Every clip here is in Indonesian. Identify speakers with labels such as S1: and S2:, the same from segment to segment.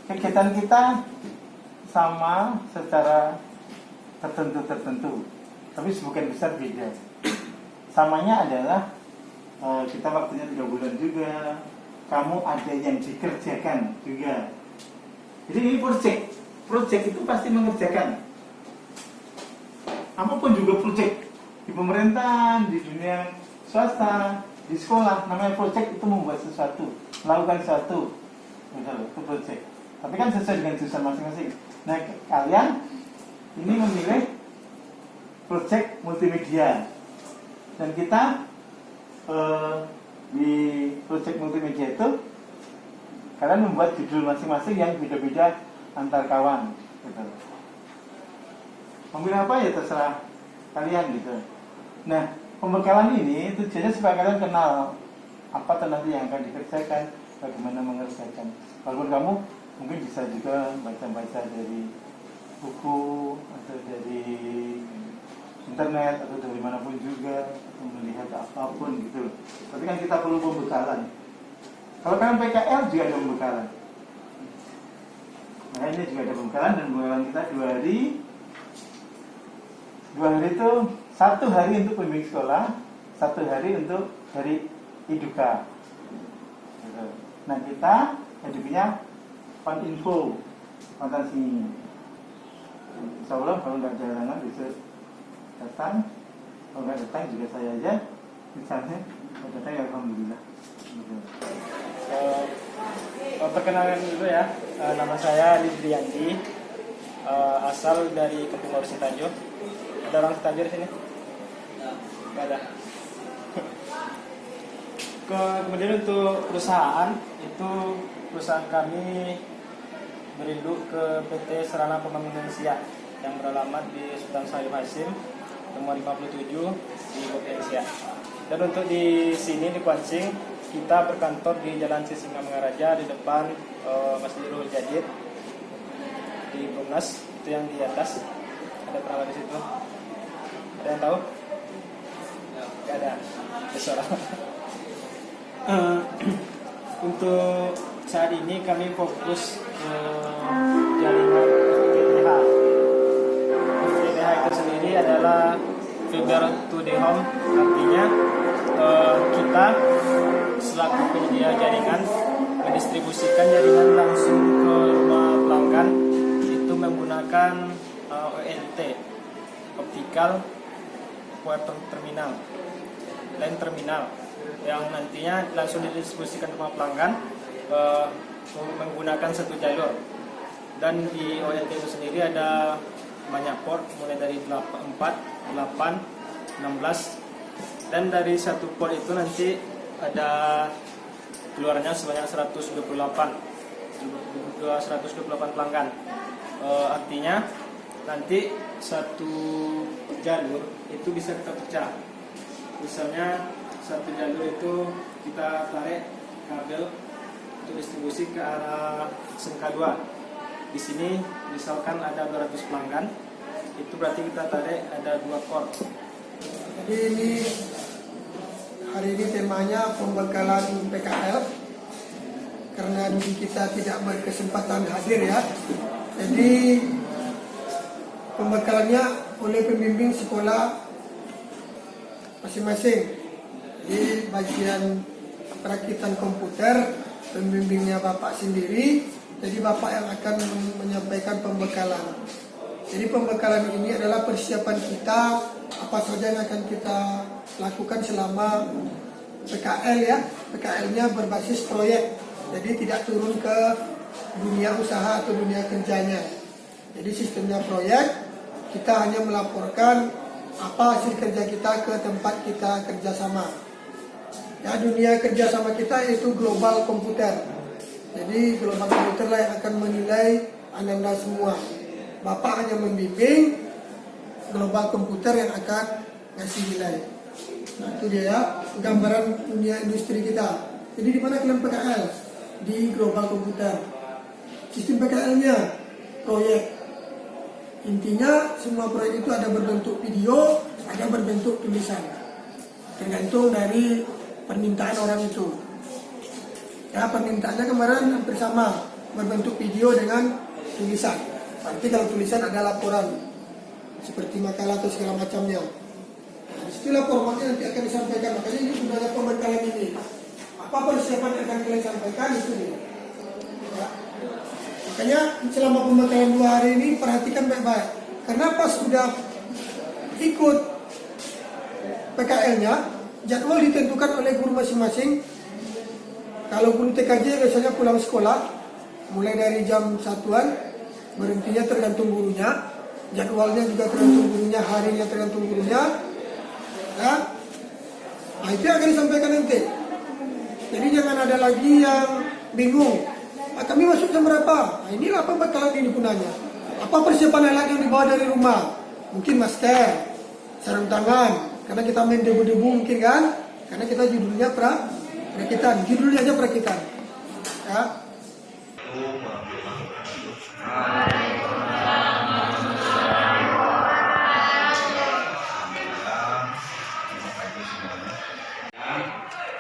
S1: kegiatan kita sama secara tertentu, tapi sebagian besar beda. Samanya adalah kita waktunya 3 bulan juga, kamu ada yang dikerjakan juga. Jadi ini project itu pasti mengerjakan. Apapun juga project, di pemerintahan, di dunia swasta, di sekolah, namanya project itu membuat sesuatu, melakukan sesuatu, itu project. Tapi kan sesuai dengan jurusan masing-masing. Nah, kalian ini memilih project multimedia, dan kita di project multimedia itu kalian membuat judul masing-masing yang beda-beda antar kawan, gitu. Memilih apa ya terserah kalian, gitu. Nah, pembekalan ini tujuannya supaya kalian kenal apa nanti yang akan dikerjakan, bagaimana mengerjakan. Walaupun kamu mungkin bisa juga baca-baca dari buku atau dari internet atau dari manapun juga, atau melihat apapun gitu. Tapi kan kita perlu pembekalan. Kalau kalian PKL juga ada pembekalan. Nah, ini juga ada pembekalan, dan pembekalan kita 2 hari. 2 hari itu 1 hari untuk pembimbing sekolah, 1 hari untuk dari Iduka. Nah, kita hidupnya info fantasi. Insya Allah kalau nggak ada halangan bisa datang. Kalau nggak datang juga saya aja. Misalnya kalau datang ya alhamdulillah.
S2: Perkenalan dulu ya, nama saya Lidrianti, asal dari Kepulauan Sitanjo. Ada orang Sitanjo di sini? Nggak ada. Kemudian untuk perusahaan itu, perusahaan kami berinduk ke PT Sarana Pembangunan Siak yang beralamat di Sultan Syarif Hasim nomor 57 di Bogor Siak. Dan untuk di sini di Kuansing kita berkantor di Jalan Sisingamangaraja di depan Masjidul Jadid di Brumnas, itu yang di atas ada perawat di situ. Ada yang tahu? Gak ada. Suara. Untuk saat ini kami fokus ke jaringan FTTH. FTTH itu sendiri adalah fiber to the home, artinya kita selaku penyedia jaringan mendistribusikan jaringan langsung ke rumah pelanggan itu menggunakan ONT, optical wire terminal, line terminal, yang nantinya langsung didistribusikan ke rumah pelanggan menggunakan 1 jalur. Dan di ONT itu sendiri ada banyak port, mulai dari 4, 8, 16, dan dari 1 port itu nanti ada keluarnya sebanyak 128 pelanggan. Artinya nanti 1 jalur itu bisa kita pecah. Misalnya 1 jalur itu kita tarik kabel untuk distribusi ke arah SMK 2. Di sini misalkan ada 200 pelanggan, itu berarti kita tarik ada 2 port.
S3: Jadi ini hari ini temanya pembekalan PKL, karena kita tidak berkesempatan hadir ya. Jadi pembekalannya oleh pembimbing sekolah masing-masing. Di bagian perakitan komputer, pembimbingnya Bapak sendiri. Jadi Bapak yang akan menyampaikan pembekalan. Jadi pembekalan ini adalah persiapan kita, apa saja yang akan kita lakukan selama PKL ya. PKL-nya berbasis proyek, jadi tidak turun ke dunia usaha atau dunia kerjanya. Jadi sistemnya proyek, kita hanya melaporkan apa hasil kerja kita ke tempat kita kerjasama. Ya, dunia kerjasama kita yaitu global komputer. Jadi global komputer lah yang akan menilai Anda semua. Bapak hanya membimbing, global komputer yang akan ngasih nilai. Nah itu dia ya, gambaran dunia industri kita. Jadi di mana kalian PKL? Di global komputer. Sistem PKL-nya proyek. Intinya semua proyek itu ada berbentuk video, ada berbentuk tulisan. Tergantung dari permintaan orang itu. Ya, permintaannya kemarin hampir sama. berbentuk video dengan tulisan. Nanti kalau tulisan ada laporan seperti makalah atau segala macamnya. Disitulah formatnya nanti akan disampaikan. Makanya ini gunanya pembekalan ini. Apa persiapan yang akan kalian sampaikan itu dia. Ya. Makanya selama pembekalan 2 hari ini perhatikan baik-baik. Karena pas sudah ikut PKL-nya, jadwal ditentukan oleh guru masing-masing. Kalau guru TKJ biasanya pulang sekolah mulai dari jam 1-an, berhentinya tergantung gurunya, jadwalnya juga tergantung gurunya, harinya tergantung gurunya. Ya. Nah itu yang akan disampaikan nanti. Jadi jangan ada lagi yang bingung. Kami masuk jam berapa? Nah, inilah pembekalan ini gunanya. Apa persiapan alat yang dibawa dari rumah? Mungkin masker, sarung tangan. Karena kita main debu-debu mungkin kan? Karena kita judulnya perakitan. Judulnya aja perakitan. Ya.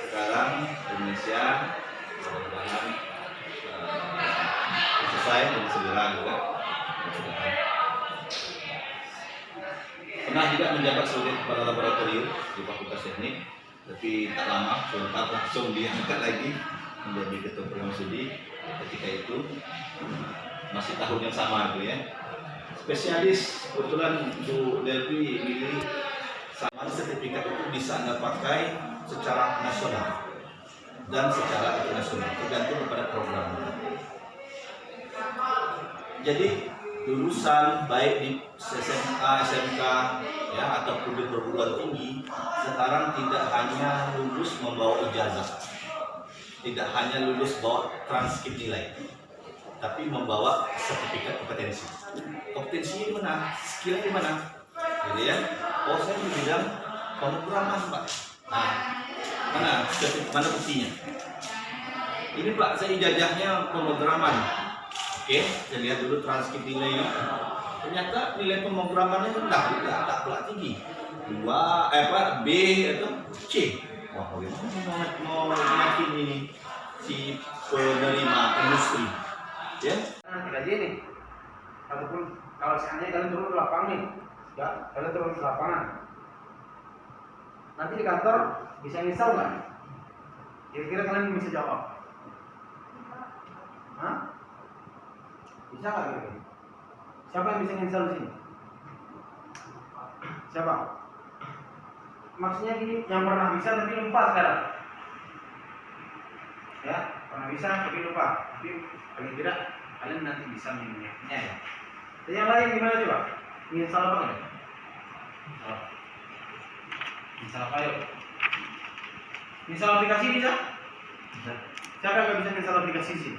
S4: Sekarang Indonesia mudah-mudahan selesai dan segera juga. Pernah juga menjabat sebagai kepala laboratorium di Fakultas Teknik, tapi tak lama sebentar langsung diangkat lagi menjadi ketua program studi. Ketika itu masih tahun yang sama itu ya. Spesialis kebetulan Bu Delvi milih sama sertifikat itu bisa Anda pakai secara nasional dan secara internasional tergantung kepada program. Jadi lulusan baik di SMA, SMK ya ataupun di perguruan tinggi sekarang tidak hanya lulus membawa ijazah, tidak hanya lulus bawa transkrip nilai, tapi membawa sertifikat kompetensi. Kompetensinya di mana? Skillnya di mana? Gitu ya. Oh saya di bidang pemrograman Pak. Nah, mana buktinya? Ini Pak, saya ijazahnya pemrograman. Oke, saya lihat dulu transkrip nilainya. Ternyata nilai pemrogramannya rendah, tak pula tinggi. B atau C. Wah, bagaimana mau yakin ini si penerima industri? Ya?
S5: Nanti aja nih. Ataupun kalau seandainya kalian turun ke lapangan nih, ya, kalian turun ke lapangan. Nanti di kantor bisa install nggak? Kira-kira kalian bisa jawab? Hah? Bisa nggak kira-kira? Siapa yang bisa install di sini? Siapa? Maksudnya gini, yang pernah bisa tapi lupa sekarang. Ya, pernah bisa tapi lupa. Tapi paling tidak kalian nanti bisa mengingatnya ya. Dan yang lain gimana coba? Install apa nggak? Install apa yuk? Install aplikasi bisa? Bisa. Siapa yang nggak bisa install aplikasi sih?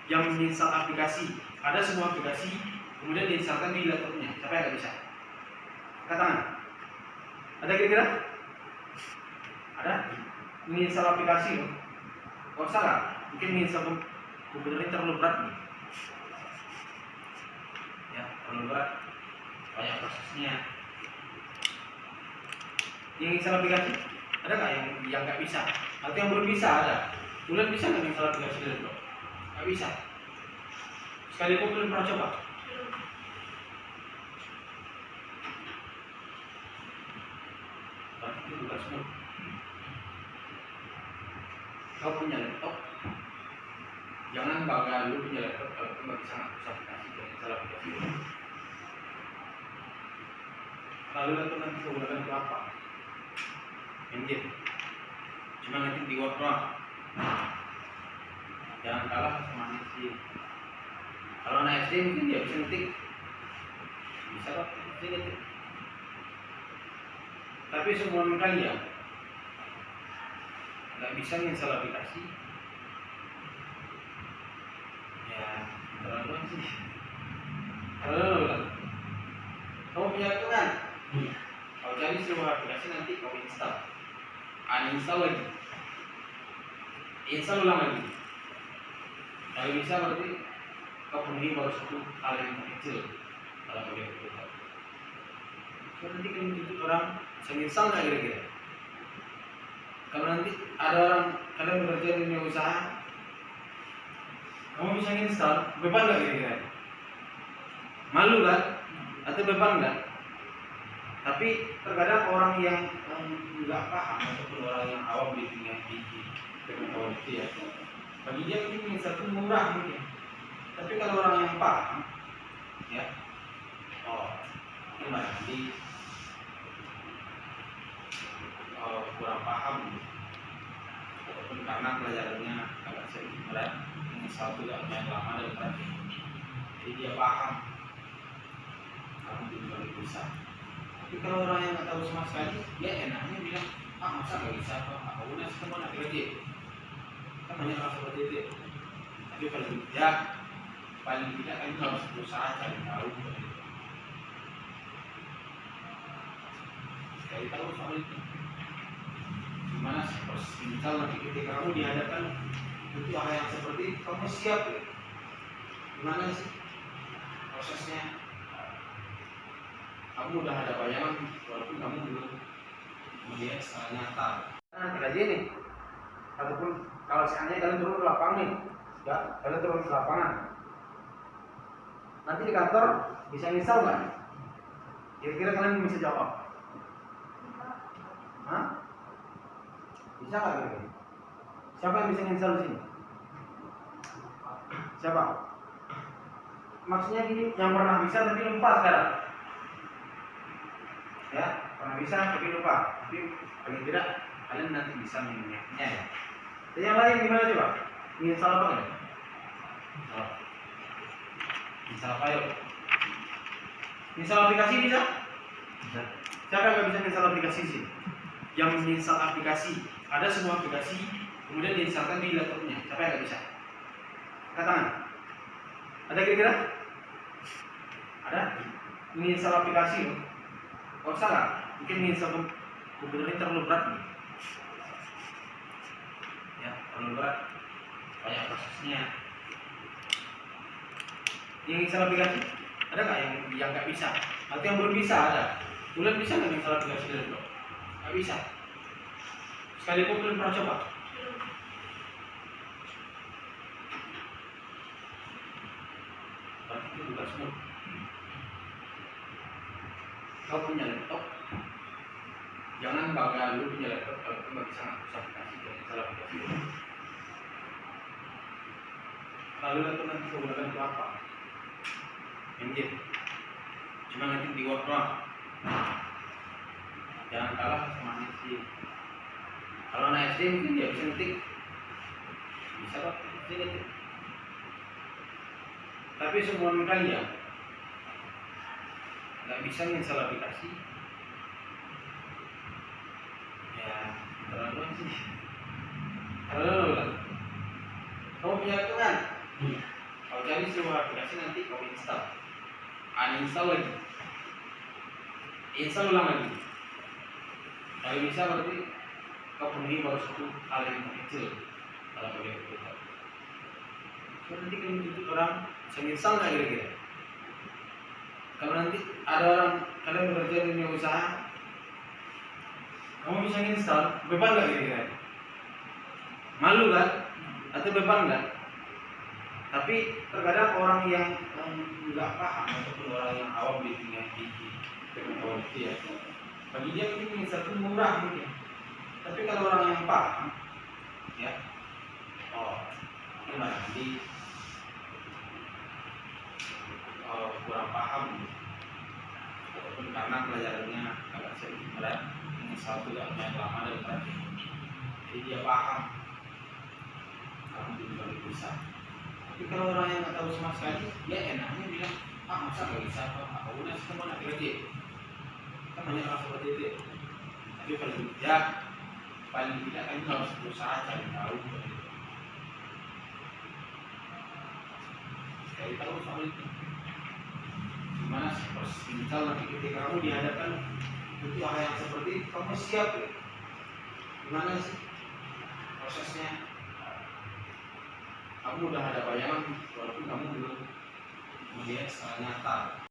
S5: Yang menginstal aplikasi, ada sebuah aplikasi kemudian diinstalkan di laptopnya. Siapa yang nggak bisa? Angkat tangan. Ada kira-kira? Ada? Menginstal aplikasi loh. Gak usah lah. Mungkin menginstal komputer ini terlalu berat nih. Ya, terlalu berat. Banyak prosesnya. Yang install aplikasi? Ada nggak yang nggak bisa? Atau yang belum bisa ada? Bulan bisa nggak install aplikasi di laptop? Nggak bisa. Sekalipun belum pernah coba. Itu bukan semua. Kau punya laptop, jangan bangga dulu punya laptop kalau kamu nggak bisa ngapus aplikasi dan install aplikasi. Lalu laptop nanti kau gunakan untuk apa? Engine. Cuma nanti di Word doang. Jangan kalah sama anak SD. Kalau anak SD mungkin dia bisa ngetik, bisa kok, bisa ngetik. Tapi semua kalian nggak bisa install aplikasi, ya terlalu sih. Kamu punya laptop kan? Kau cari semua aplikasi nanti kau install, uninstall lagi, install ulang lagi. Kalau bisa berarti kau penuhi baru satu hal yang kecil dalam bagian itu. So, nanti kalau menjadi orang install nggak kira-kira? Kalau nanti ada orang kalian bekerja di dunia usaha, Kamu bisa install, beban nggak kira-kira? Malu kan? Atau beban nggak? Tapi terkadang orang yang nggak paham ataupun orang yang awam di dunia pengetahuan itu ya, bagi dia mungkin install itu murah mungkin. Tapi kalau orang yang paham, ya, oh, gimana? Jadi kurang paham, ataupun karena pelajarannya agak sedikit berat. Satu gak main lama dan berarti jadi dia paham kamu juga bisa. Tapi kalau orang yang nggak tahu sama sekali, dia enaknya bilang masa nggak bisa apa udah semua nak kerja kan banyak orang seperti itu. Tapi paling tidak kan harus berusaha cari tahu, cari tahu soal itu gimana sih. Misal nanti ketika kamu dihadapkan itu hal yang seperti itu, kamu siap ya? Gimana sih prosesnya? Kamu udah ada bayangan walaupun kamu belum melihat secara nyata. Nanti aja nih, ataupun kalau seandainya kalian turun ke lapangan nih, ya kalian turun ke lapangan. Nanti di kantor bisa install nggak? Kira-kira kalian bisa jawab? Hah? Bisa nggak kira-kira? Siapa yang bisa install di sini? Siapa? Maksudnya gini, yang pernah bisa tapi lupa sekarang. Ya, pernah bisa tapi lupa. Tapi paling tidak kalian nanti bisa mengingatnya ya. Dan yang lain gimana coba? Install apa kan? Install apa yuk? Install aplikasi bisa? Bisa. Siapa yang nggak bisa install aplikasi sih? Yang menginstal aplikasi, ada semua aplikasi kemudian diinstalkan di laptopnya. Siapa yang nggak bisa? Angkat tangan. Ada kira-kira? Ada? Menginstal aplikasi loh. Kalau salah, mungkin menginstal komputer ini terlalu berat nih. Ya, terlalu berat. Banyak prosesnya. Yang install aplikasi, ada nggak yang nggak bisa? Atau yang belum bisa ada? Belum bisa nggak install aplikasi dari laptop? Nggak bisa. Sekalipun belum pernah coba. Itu bukan semua. Kau punya laptop, jangan bangga lu punya laptop kalau kamu nggak bisa ngapus aplikasi dan install aplikasi. Lalu laptop nanti kau gunakan untuk apa? Mungkin cuma nanti di Word doang. Jangan kalah sama anak SD. Kalau anak SD mungkin dia bisa ngetik, bisa kok bisa ngetik. Tapi semua kalian nggak bisa menginstal aplikasi, ya terlalu sih. Terlalu lah. Kamu punya hitungan? Kau cari semua aplikasi nanti kau install, uninstall lagi, install ulang lagi. Kalau bisa berarti kau penuhi baru satu hal yang kecil dalam bagian komputer. Nanti kamu tuntut orang bisa install nggak kira-kira? Kalau nanti ada orang kalian bekerja di dunia usaha, kamu bisa install, beban nggak kira-kira? Malu kan? Atau beban nggak? Tapi terkadang orang yang nggak paham ataupun orang yang awam di dunia pengetahuan itu ya, bagi dia mungkin install itu murah mungkin. Tapi kalau orang yang paham, ya, oh, gimana? Jadi kurang paham ataupun karena pelajarannya agak sedikit berat, satu gak main lama dan berarti jadi dia paham kamu juga bisa. Tapi kalau orang yang nggak tahu sama sekali, dia enaknya bilang masa nggak bisa apa udah semua nak kerja kan banyak orang seperti itu. Tapi paling tidak kan harus berusaha cari tahu, cari tahu soal itu gimana sih proses. Misal nanti ketika kamu dihadapkan itu hal yang seperti itu, kamu siap ya? Gimana sih prosesnya? Kamu udah ada bayangan walaupun kamu belum melihat secara nyata.